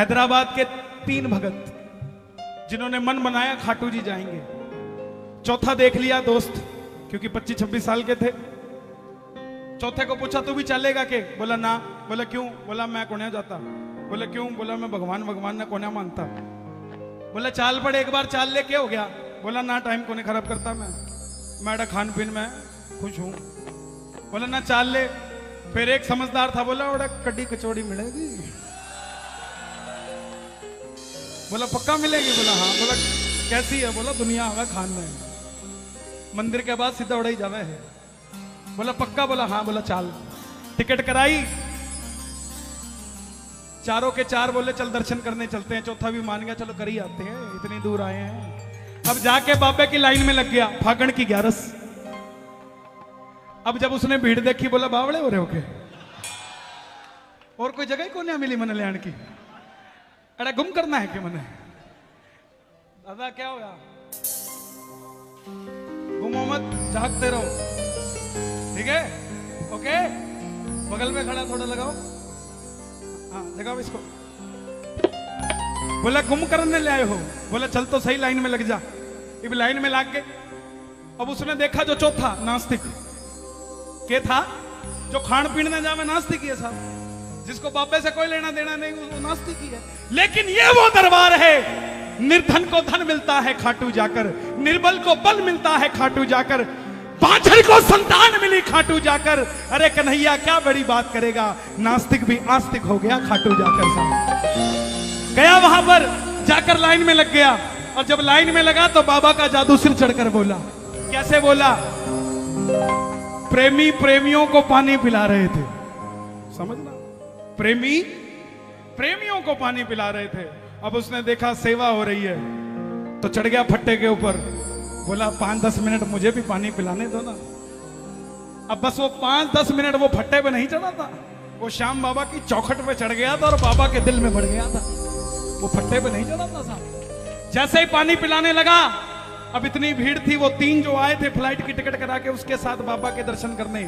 हैदराबाद के 3 भगत जिन्होंने मन बनाया खाटू जी जाएंगे। चौथा देख लिया दोस्त, क्योंकि 25-26 साल के थे। चौथे को पूछा तू भी चलेगा के? बोला ना। बोला क्यों? बोला मैं कोन्या जाता। बोला क्यों? बोला मैं भगवान ने कोन्या मानता। बोला चाल पड़े एक बार, चाल ले, क्या हो गया? बोला ना टाइम को नहीं खराब करता मैं खान पीन में खुश हूं। बोला ना चाल ले। फिर एक समझदार था, बोला बड़ा कड्डी कचौड़ी मिलेगी? बोला पक्का मिलेगी? बोला हाँ। बोला कैसी है? बोला दुनिया आवा खान में, मंदिर के बाद सीधा उड़ाई जावे है। बोला पक्का? बोला हाँ। बोला चाल। टिकट कराई, चारों के चार बोले चल दर्शन करने चलते हैं। चौथा भी मान गया, चलो कर ही आते हैं, इतनी दूर आए हैं। अब जाके बाबे की लाइन में लग गया, फागण की 11। अब जब उसने भीड़ देखी, बोला बावड़े हो रहे हो के? और कोई जगह ही कौन मिली मन लैंड की? अरे गुम करना है कि मने? दादा क्या होया? घूमो मत, झांकते रहो, ठीक है? ओके, बगल में खड़ा थोड़ा लगाओ, हाँ जगाओ इसको। बोला गुम करने ले आए हो? बोला चल तो सही लाइन में लग जा। अब लाइन में लग गए। अब उसने देखा जो चौथा नास्तिक के था, जो खान पीने जावे नास्तिक है साहब, जिसको बाबे से कोई लेना देना नहीं, वो नास्तिक ही है। लेकिन ये वो दरबार है, निर्धन को धन मिलता है खाटू जाकर, निर्बल को बल मिलता है खाटू जाकर, बाछड़ को संतान मिली खाटू जाकर। अरे कन्हैया क्या बड़ी बात करेगा, नास्तिक भी आस्तिक हो गया खाटू जाकर। साहब गया वहां पर, जाकर लाइन में लग गया। और जब लाइन में लगा तो बाबा का जादू सिर चढ़कर बोला। कैसे बोला? प्रेमी प्रेमियों को पानी पिला रहे थे, समझना, प्रेमी प्रेमियों को पानी पिला रहे थे। अब उसने देखा सेवा हो रही है तो चढ़ गया फट्टे के ऊपर। बोला 5-10 मिनट मुझे भी पानी पिलाने दो ना। अब बस वो 5-10 मिनट वो फट्टे पे नहीं चढ़ा था, वो श्याम बाबा की चौखट पे चढ़ गया था और बाबा के दिल में बढ़ गया था। वो फट्टे पे नहीं चढ़ा था साहब। जैसे ही पानी पिलाने लगा, अब इतनी भीड़ थी, वो 3 जो आए थे फ्लाइट की टिकट करा के उसके साथ बाबा के दर्शन करने,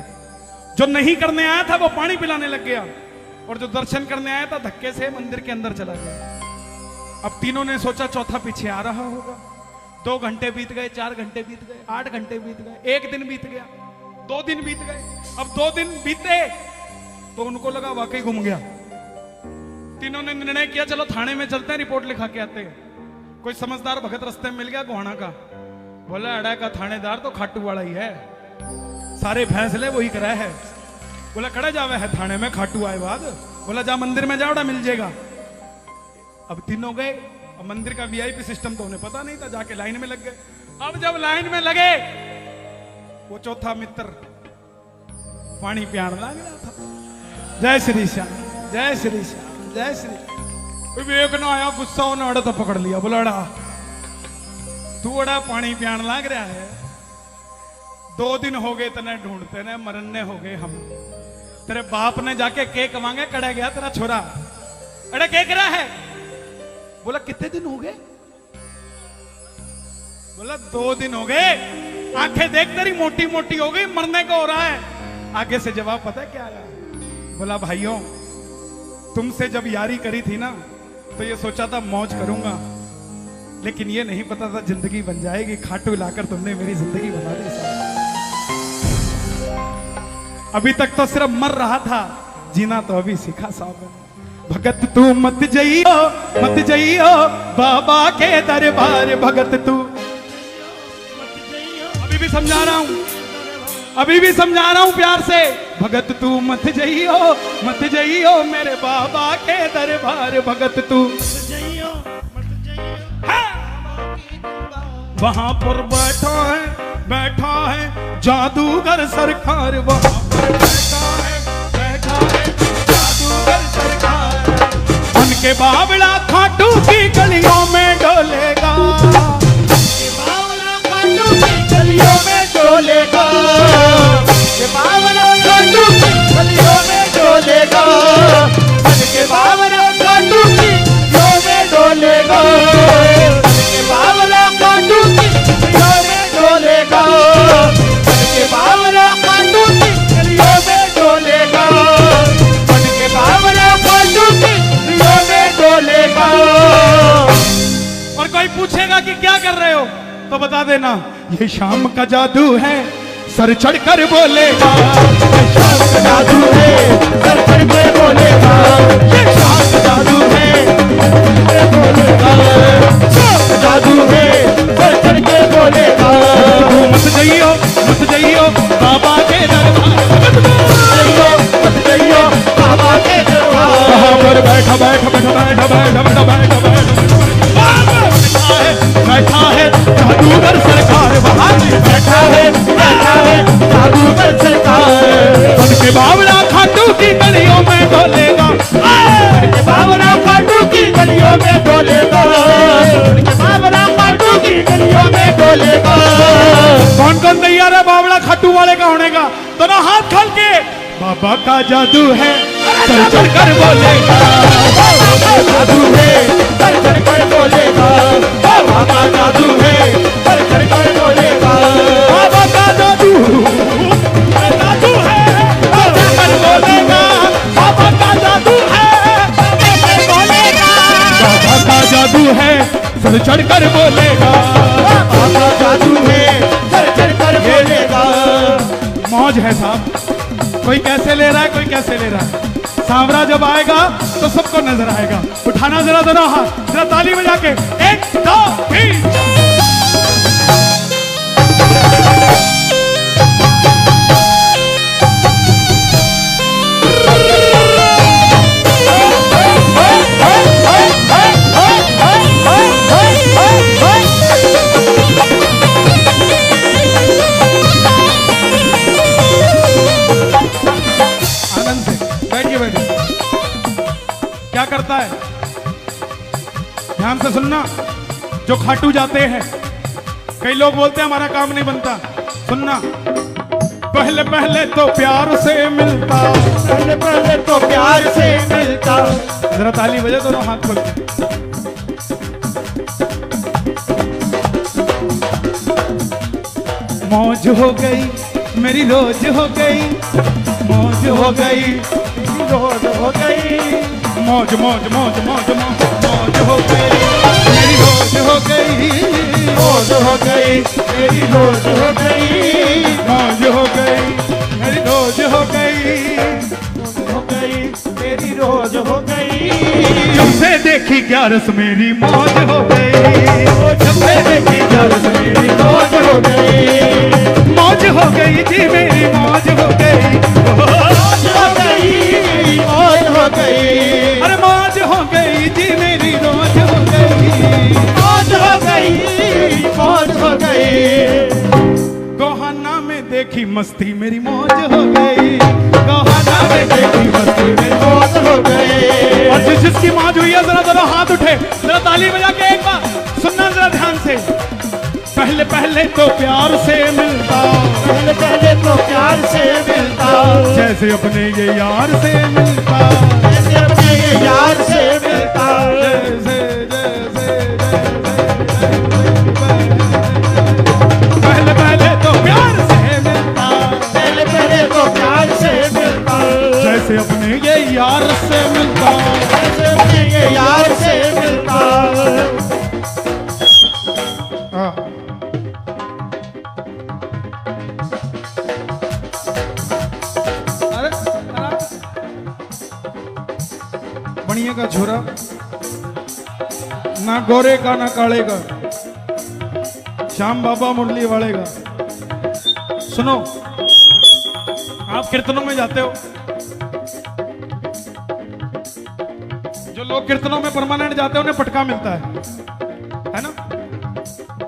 जो नहीं करने आया था वो पानी पिलाने लग गया, और जो दर्शन करने आया था धक्के से मंदिर के अंदर चला गया। अब तीनों ने सोचा चौथा पीछे आ रहा होगा। 2 घंटे बीत गए, 4 घंटे बीत गए, 8 घंटे बीत गए, 1 दिन बीत गया, 2 दिन बीत गए। अब 2 दिन बीते तो उनको लगा वाकई घूम गया। तीनों ने निर्णय किया चलो थाने में चलते हैं, रिपोर्ट लिखा के आते हैं। कोई समझदार भगत रास्ते में मिल गया गोहाना का, बोला अड़ा का थानेदार तो खाटू वाला ही है, सारे फैसले वही कराए है। बोला कड़ा जावे है थाने में, खाटू आए बाद। बोला जा मंदिर में जाओ, मिल जाएगा। अब तीनों गए। अब मंदिर का वीआईपी सिस्टम तो उन्हें पता नहीं था, जाके लाइन में लग गए। अब जब लाइन में लगे, वो चौथा मित्र पानी प्यान लग रहा था। जय श्री श्याम, जय श्री श्याम, जय श्री। विवेक न आया, गुस्सा उन्हें अड़ा तो पकड़ लिया। बोला अड़ा तू अड़ा पानी प्यान लग रहा है, 2 दिन हो गए तने ढूंढते ने, मरने हो गए हम। तेरे बाप ने जाके केक मांगे, कड़ा गया तेरा छोरा। अरे क्या करा है? बोला कितने दिन हो गए? बोला 2 दिन हो गए। आंखें देख तेरी मोटी मोटी हो गई, मरने को हो रहा है। आगे से जवाब पता है क्या आया? बोला भाइयों तुमसे जब यारी करी थी ना, तो ये सोचा था मौज करूंगा, लेकिन ये नहीं पता था जिंदगी बन जाएगी। खाटू लाकर तुमने मेरी जिंदगी बना दी। अभी तक तो सिर्फ मर रहा था, जीना तो अभी सीखा साहब। भगत तू मत जइयो बाबा के दरबार, भगत तू अभी भी समझा रहा हूं, अभी भी समझा रहा हूं प्यार से। भगत तू मत जइयो मेरे बाबा के दरबार, भगत तू वहां पर बैठा है जादूगर सरकार, वहां पर बैठा है जादूगर सरकार। उनके बावड़ा खाटू की गलियों में डोलेगा, बावड़ा खाटू की गलियों में डोलेगा, बावड़ा खाटू की गलियों में डोलेगा, उनके बावड़ा खाटू की गलियों में डोलेगा, उनके बावड़ा खाटू की गलियों में डोलेगा, उनके बावड़ा खाटू की गलियों में डोलेगा, उनके बावड़ा खाटू की गलियों में डोलेगा। पूछेगा कि क्या कर रहे हो तो बता देना ये शाम का जादू है, सर चढ़कर बोलेगा। ये शाम का जादू है, सर चढ़कर बोलेगा। ये शाम का जादू है, बोलेगा। शाम का जादू है, सर चढ़कर बोलेगा। मत जाइयो बाबा के दरबार, मत जाइयो बाबा के दरबार। वहाँ पर बैठा है जादूगर सरकार, वहाँ बैठा है जादूगर सरकार। उनके बावड़ा खाटू की गलियों में डोलेगा, उनके बावड़ा खाटू की गलियों में डोलेगा, उनके बावड़ा खाटू की गलियों में डोलेगा। कौन कौन तैयार है बावड़ा खाटू वाले का होने का? दोनों हाथ खोल के। बाबा का जादू है, सर चढ़कर बोलेगा। बाबा का जादू है, सर चढ़कर बोलेगा। बाबा का जादू है, सर चढ़कर बोलेगा। बाबा का जादू है, सर चढ़कर बोलेगा। बाबा का जादू है, बोलेगा। बाबा का जादू है, सर चढ़कर बोलेगा। बाबा का जादू है, सर चढ़कर बोलेगा। मौज है साहब, कोई कैसे ले रहा है, कोई कैसे ले रहा है। सांवरा जब आएगा तो सबको नजर आएगा। उठाना जरा दोनों हाथ, जरा ताली बजा के 1 2 3। क्या करता है ध्यान से सुनना। जो खाटू जाते हैं, कई लोग बोलते हैं हमारा काम नहीं बनता। सुनना, पहले पहले तो प्यार से मिलता, पहले पहले तो प्यार से मिलता। जरा ताली बजे दोनों हाथ खोल के। मौज हो गई मेरी रोज हो गई, मौज हो गई रोज हो गई। मौज मौज मौज मौज मौज मौज हो गई मेरी रोज हो गई, मौज हो गई मेरी रोज हो गई। मौज हो गई मेरी रोज हो गई, हो गई मेरी रोज हो गई। जब से देखी ग्यारस मेरी मौज हो गई, जब से देखी ग्यारस मेरी मौज हो गई। मौज हो गई जी मेरी मौज हो गई, मौज हो गई, मौज हो गई। अरे मौज हो गई जी मेरी रोज हो गई, मौज हो गई, मौज हो गई। गोहाना में देखी मस्ती मेरी मौज हो गई, गोहाना में देखी मस्ती मेरी मौज हो गई। और जिसकी मौज हुई है जरा जरा हाथ उठे, जरा ताली बजा के एक बार सुनना जरा ध्यान से। पहले पहले तो प्यार से मिलता, पहले पहले तो प्यार से मिलता। जैसे अपने ये यार से मिलता, जैसे अपने ये यार से मिलता। जैसे जैसे पहले पहले तो प्यार से मिलता, पहले पहले तो प्यार से मिलता। जैसे अपने ये यार से मिलता, जैसे अपने ये यार से मिलता। बढ़िया का छोरा, ना गोरे का ना काले का, श्याम बाबा मुरली वाले का। सुनो, आप कीर्तनों में जाते हो, जो लोग कीर्तनों में परमानेंट जाते हैं उन्हें पटका मिलता है ना?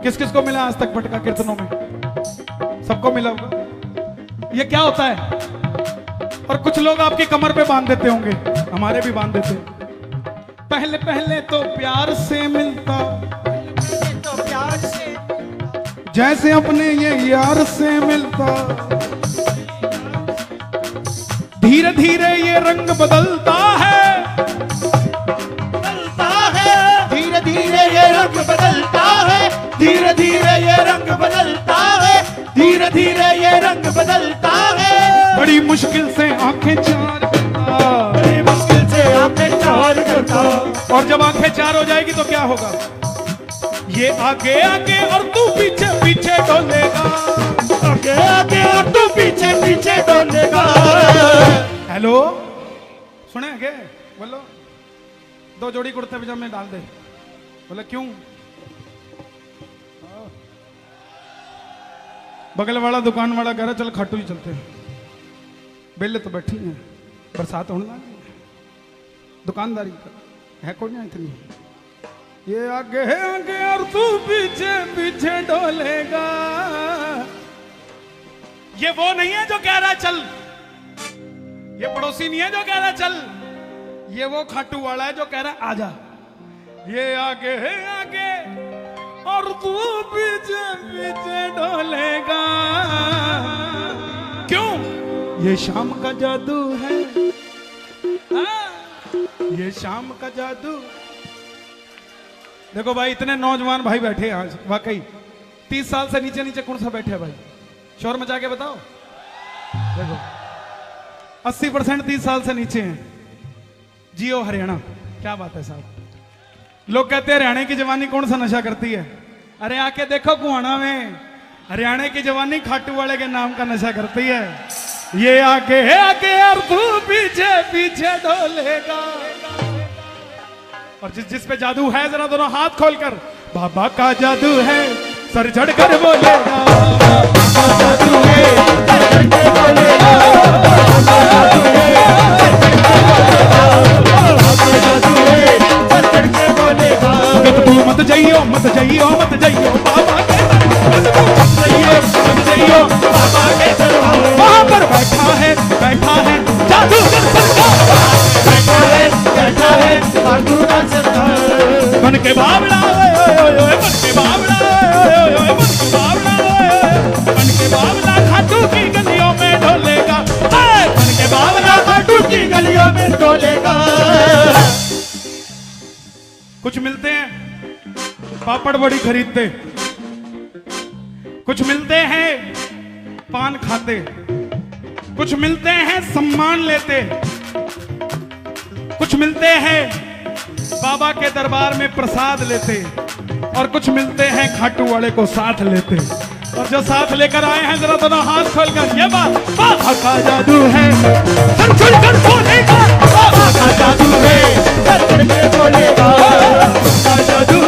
किस किस को मिला आज तक पटका कीर्तनों में? सबको मिला होगा। ये क्या होता है? और कुछ लोग आपकी कमर पे बांध देते होंगे, हमारे भी बांध देते। पहले पहले तो प्यार से मिलता, तो प्यार से जैसे अपने ये यार से मिलता। धीरे धीरे ये रंग बदलता है, बदलता है। धीरे धीरे ये रंग बदलता है, धीरे धीरे ये रंग बदलता है, धीरे धीरे ये रंग बदलता है। बड़ी मुश्किल से आंखें चार करता, बड़ी मुश्किल से आंखें चार करता। और जब आंखें चार हो जाएगी तो क्या होगा? ये आगे आगे और तू पीछे पीछे डोलेगा, आगे आगे और तू पीछे पीछे डोलेगा। हेलो सुने क्या बोलो, 2 जोड़ी कुर्ते पजामे डाल दे। बोले क्यों? बगल वाला दुकान वाला कह रहा चल खाटू ही चलते हैं। बेले तो बैठी हैं, बरसात होने लगी, दुकानदारी है कौन है इतनी। ये आगे आगे और तू पीछे पीछे डोलेगा। ये वो नहीं है जो कह रहा चल, ये पड़ोसी नहीं है जो कह रहा चल, ये वो खाटू वाला है जो कह रहा आजा। ये आगे है आगे और तू पीछे पीछे डोलेगा। क्यों? ये शाम का जादू है, ये शाम का जादू। देखो भाई इतने नौजवान भाई बैठे हैं आज, वाकई 30 साल से नीचे नीचे कौन सा बैठे हैं भाई? शोर मचा के बताओ। देखो 80% 30 साल से नीचे हैं। जियो हरियाणा, क्या बात है साहब। लोग कहते हैं हरियाणा की जवानी कौन सा नशा करती है। अरे आके देखो कुहाना में, हरियाणा की जवानी खाटू वाले के नाम का नशा करती है। ये आगे है आगे और तू पीछे पीछे डोलेगा। और जिस पे जादू है जरा दोनों हाथ खोलकर, बाबा का जादू है सर झड़ कर बोलेगा। बाबा का जादू है सर झड़ कर बोलेगा। बाबा का जादू है सर झड़ कर बोलेगा। तू मत जाइयो मत जाइयो मत जाइयो बाबा के दरबार, मत जाइयो बाबा के दरबार। वहां पर बैठा है जादूगर सरकार, बैठा है जादूगर सरकार। बन के बावड़ा बन के बावड़ा बन के बावड़ा बन के बावड़ा खाटू की गलियों में डोलेगा। बन के बावड़ा खाटू की गलियों में डोलेगा। कुछ मिलते हैं पापड़ बड़ी खरीदते, कुछ मिलते हैं पान खाते, कुछ मिलते हैं सम्मान लेते, कुछ मिलते हैं बाबा के दरबार में प्रसाद लेते, और कुछ मिलते हैं खाटू वाले को साथ लेते। और जो साथ लेकर आए हैं जरा दोनों हाथ खोलकर, ये बाबा का जादू है सर झुल कर बोलेगा। बाबा का जादू है सर झुल कर बोलेगा। बाबा का जादू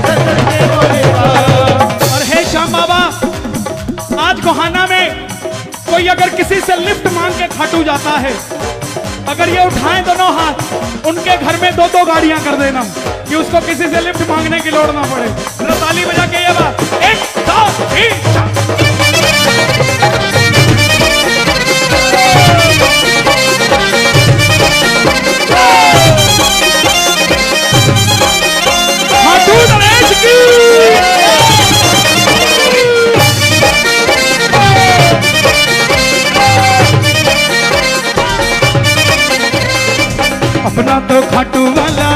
सर झुल कर बोलेगा। और हे श्याम बाबा, आज गोहाना में कोई अगर किसी से लिफ्ट मांग के खाटू जाता है, अगर ये उठाएं दोनों हाथ, उनके घर में 2-2 गाड़ियां कर देना कि उसको किसी से लिफ्ट मांगने की लोड़ ना पड़े। ताली बजा के ये बात 1 2 3 खाटू नरेश की। अपना तो खाटू वाला,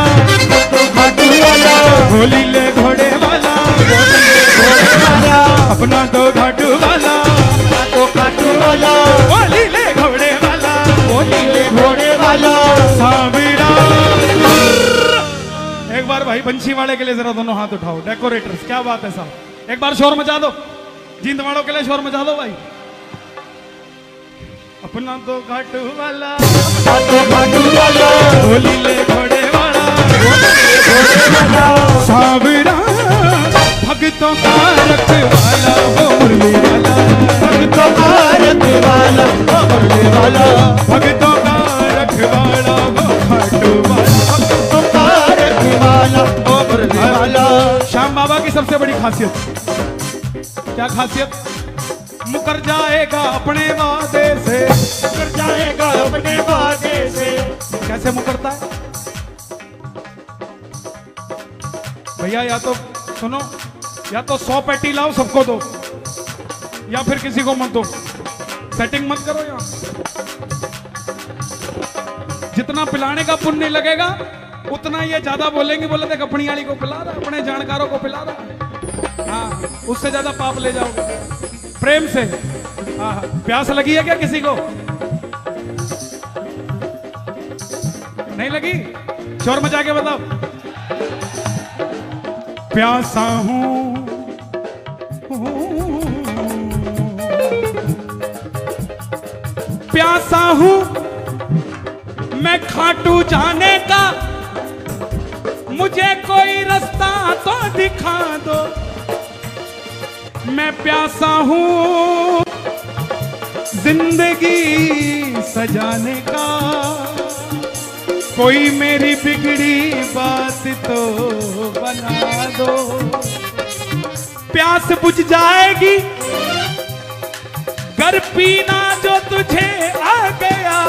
होली ले घोड़े वाला, अपना तो खाटू वाला, होली ले घोड़े वाला, साविरा। एक बार भाई बंशी वाले के लिए जरा दोनों हाथ उठाओ, डेकोरेटर्स, क्या बात है साहब। एक बार शोर मचा दो, जींद वालों के लिए शोर मचा दो भाई। अपना तो खाटू वाला, होली ले घोड़े वाला, साविरा, भक्तों का रखवाला, वो मुरली वाला, भक्तों का रखवाला, वो मुरली वाला, भक्तों का रखवाला, वो खाटू वाला, भक्तों का रखवाला, वो मुरली वाला। श्याम बाबा की सबसे बड़ी खासियत क्या खासियत? मुकर जाएगा अपने वादे से, मुकर जाएगा अपने वादे से। कैसे मुकरता है भैया? या तो सुनो, या तो 100 पेटी लाओ सबको दो, या फिर किसी को मत दो। सेटिंग मत करो यहाँ। जितना पिलाने का पुण्य नहीं लगेगा उतना ये ज्यादा बोलेंगे, बोले देख अपनी वाली को पिला रहा, अपने जानकारों को पिला रहा। हाँ, उससे ज्यादा पाप ले जाओगे। प्रेम से। हाँ, प्यास लगी है क्या किसी को? नहीं लगी? शोर मचा के बताओ। प्यासा हूं, प्यासा हूं मैं खाटू जाने का, मुझे कोई रास्ता तो दिखा दो। मैं प्यासा हूं जिंदगी सजाने का, कोई मेरी बिगड़ी बात तो बना दो। प्यास बुझ जाएगी घर पीना जो तुझे आ गया,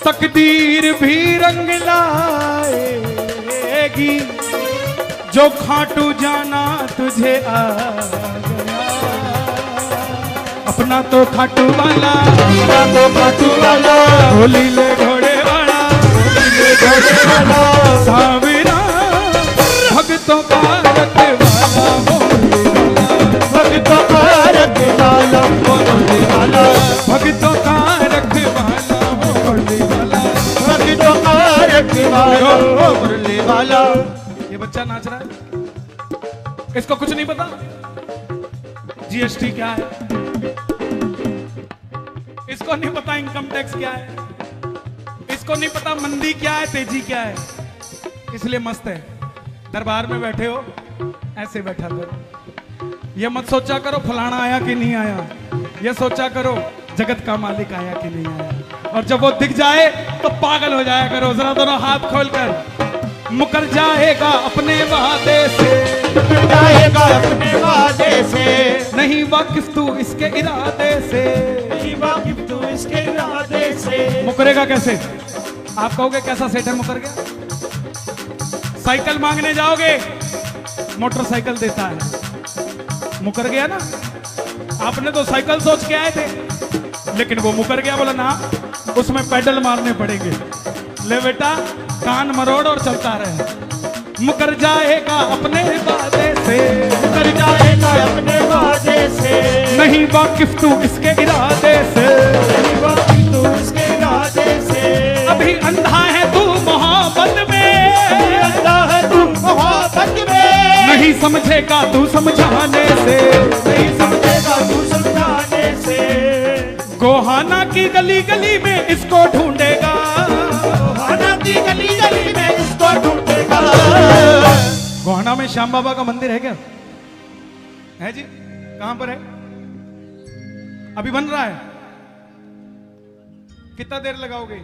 तकदीर भी रंग लाएगी जो खाटू जाना तुझे आ गया। अपना तो खाटू वाला, अपना तो खाटू वाला, होली ले घोड़े वाला, घोड़े वाला, सावरा भक्तों का रखवाला, भक्तों का रखवाला, होली वाला, भक्तों का रखवाला, होली वाला, भक्तों का रखवाला, होली वाला। ये बच्चा नाच रहा है, इसको कुछ नहीं पता जीएसटी क्या है, इसको नहीं पता इनकम टैक्स क्या है, इसको नहीं पता मंदी क्या है, तेजी क्या है, इसलिए मस्त है। दरबार में बैठे हो ऐसे बैठा करो, ये मत सोचा करो फलाना आया कि नहीं आया, ये सोचा करो जगत का मालिक आया कि नहीं आया। और जब वो दिख जाए तो पागल हो जाया करो, जरा दोनों हाथ खोलकर। मुकर जाएगा अपने वादे से, मुकर जाएगा अपने वादे से, नहीं वाकिफ तू इसके इरादे से, नहीं वाकिफ तू इसके इरादे से। मुकरेगा कैसे? आप कहोगे कैसा सेठ है मुकर गया? साइकिल मांगने जाओगे मोटरसाइकिल देता है, मुकर गया ना। आपने तो साइकिल सोच के आए थे, लेकिन वो मुकर गया, बोला ना उसमें पेडल मारने पड़ेंगे। ले बेटा कान मरोड़ और चलता रहे। मुकर जाएगा अपने वादे से, मुकर जाएगा अपने वादे से, नहीं वाकिफ तू इसके इरादे से, नहीं वाकिफ तू इसके इरादे से। अभी अंधा है तू मोहब्बत में, अंधा है तू मोहब्बत में, नहीं समझेगा तू समझाने से, नहीं समझेगा तू समझाने से। गोहाना की गली गली में इसको ढूंढेगा, गोहाना की गली गली में इसको ढूंढेगा। गोहाना में श्याम बाबा का मंदिर है क्या? है जी? कहां पर है? अभी बन रहा है? कितना देर लगाओगे?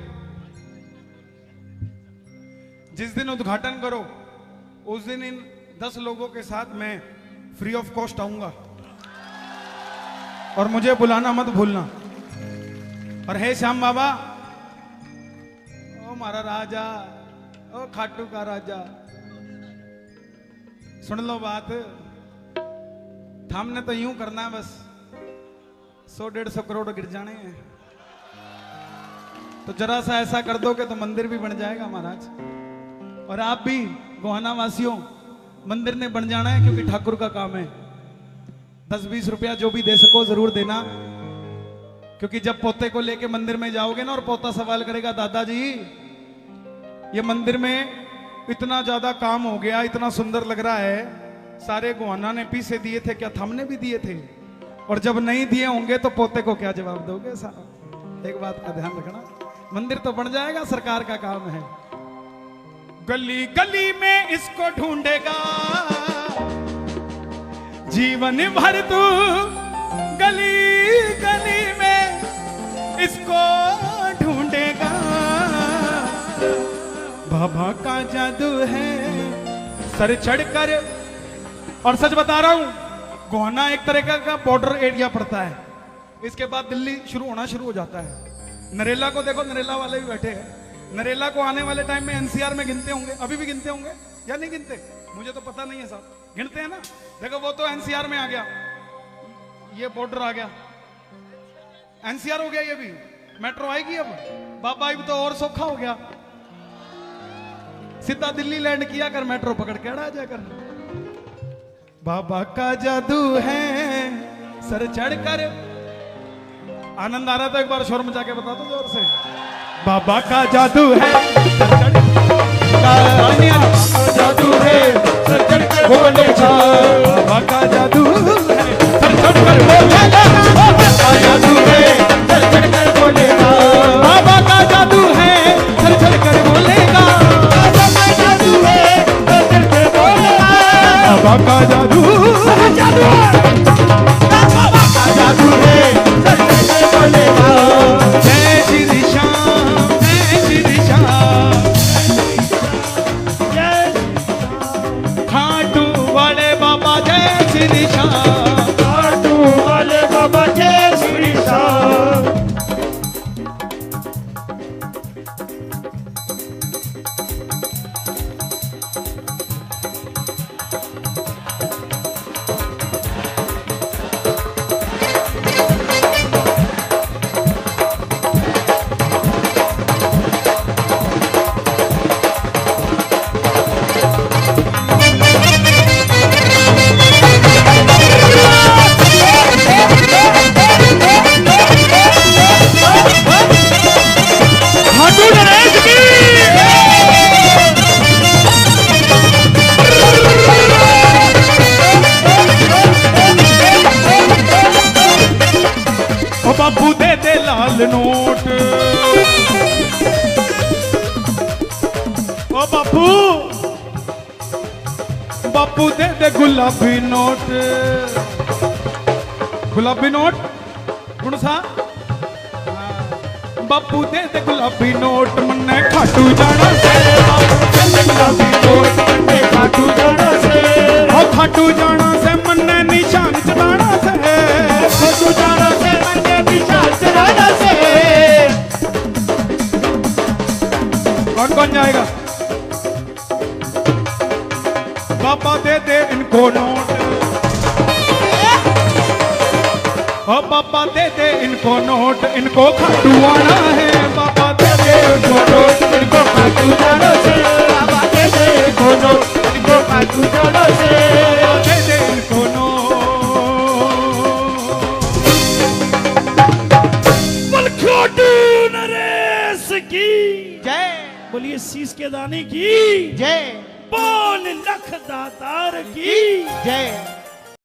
जिस दिन उद्घाटन करो उस दिन इन 10 लोगों के साथ मैं फ्री ऑफ कॉस्ट आऊंगा, और मुझे बुलाना मत भूलना। और हे श्याम बाबा, ओ मारा राजा, ओ खाटू का राजा, सुन लो बात, हमने तो यूं करना है बस 100-150 करोड़ गिर जाने हैं, तो जरा सा ऐसा कर दोगे तो मंदिर भी बन जाएगा महाराज। और आप भी गोहाना वासियों, मंदिर ने बन जाना है, क्योंकि ठाकुर का काम है। 10-20 रुपया जो भी दे सको जरूर देना, क्योंकि जब पोते को लेके मंदिर में जाओगे ना और पोता सवाल करेगा, दादाजी ये मंदिर में इतना ज्यादा काम हो गया, इतना सुंदर लग रहा है, सारे गोहाना ने पैसे दिए थे क्या? हमने भी दिए थे। और जब नहीं दिए होंगे तो पोते को क्या जवाब दोगे? साहब एक बात का ध्यान रखना, मंदिर तो बन जाएगा, सरकार का काम है। गली गली में इसको ढूंढेगा, जीवन भर तू गली गली में इसको ढूंढेगा। बाबा का जादू है सर चढ़कर, और सच बता रहा हूं, गोहाना एक तरह का बॉर्डर एरिया पड़ता है, इसके बाद दिल्ली शुरू हो जाता है। नरेला को देखो, नरेला वाले भी बैठे हैं, नरेला को आने वाले टाइम में एनसीआर में गिनते होंगे, अभी भी गिनते होंगे या नहीं गिनते? मुझे तो पता नहीं है साहब, गिनते हैं ना? देखो वो तो एनसीआर में आ गया, ये बॉर्डर आ गया, एनसीआर हो गया, ये भी मेट्रो आएगी अब। बाबा अब तो और सौखा हो गया, सीधा दिल्ली लैंड किया कर, मेट्रो पकड़ के आ जाकर। बाबा का जादू है सर चढ़कर, आनंद आ रहा था? एक बार शोर मचा के बता दो जोर से। बाबा का जादू है सर चढ़कर, जादू जादू है सर चढ़ कर बोलेगा, बाबा का जादू है सर चढ़ कर बोलेगा, बाबा का जादू है सर चढ़ कर बोलेगा, बाबा का जादू है सर चढ़ कर बोलेगा, बाबा का जादू जादू है, बाबा का जादू है सर चढ़ कर बोलेगा। जय श्री श्याम, जय श्री श्याम, जय खाटू वाले बाबा जय श्री श्याम, खाटू वाले बाबा जय श्री श्याम। खाटू नरेश की ओ बाबू दे दे लाल नोट, ओ बापू बापू दे दे गुलाबी नोट, गुलाबी नोट कौन सा? बापू दे दे गुलाबी नोट मन्ने खाटू जाना से, बापू दे दे गुलाबी नोट मन्ने खाटू जाना से, ओ खाटू जाना से मन्ने निशान चढ़ाना से, खाटू जाना से मन्ने निशान चढ़ाना से। कौन कौन जाएगा? बाबा दे दे इनको नोट, ओ बाबा दे दे इनको नोट, इनको खाटू आना है, बाबा दे दे इनको नोट, इनको खाटू जाना से, बाबा दे दे इनको नोट, इनको खाटू जाना से, दे दे इनको नोट। बोल खाटू नरेश की जय बोलिए, शीश के दाने की जय बोल लख दातार की जय